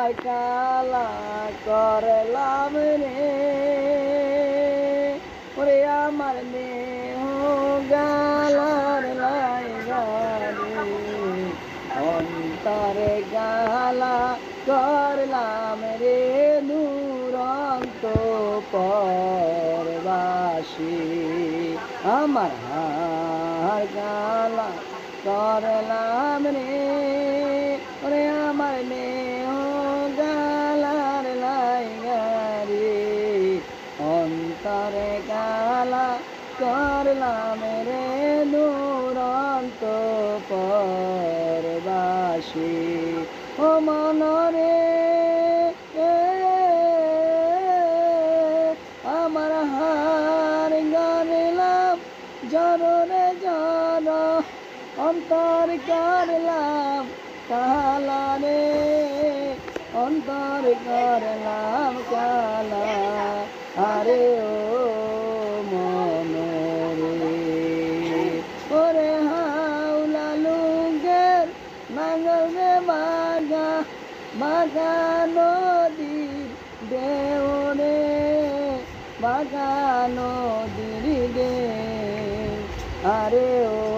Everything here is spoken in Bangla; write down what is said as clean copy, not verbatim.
আমার কালা করলাম রে ওরে আমার দেহ গালার লাইগারে অন্তরে গালা করলাম রে দুরন্ত পরবাসী আমার হার গালা করলাম রে ওরে আমার দেহ গালার লাইগারে অন্তরে গালা করলাম রে দুরন্ত পরবাসী ও মনরে আমার হার গারলাম জররে জর অন্তর করলাম কালা রে অন্তর করলাম কালা আরে ও মনরে ওরে হাওলা লুঙ্গের নাঙ্গল রে বাগা বাগা নদীর দেওরে বাগা নদীর দে আরে ও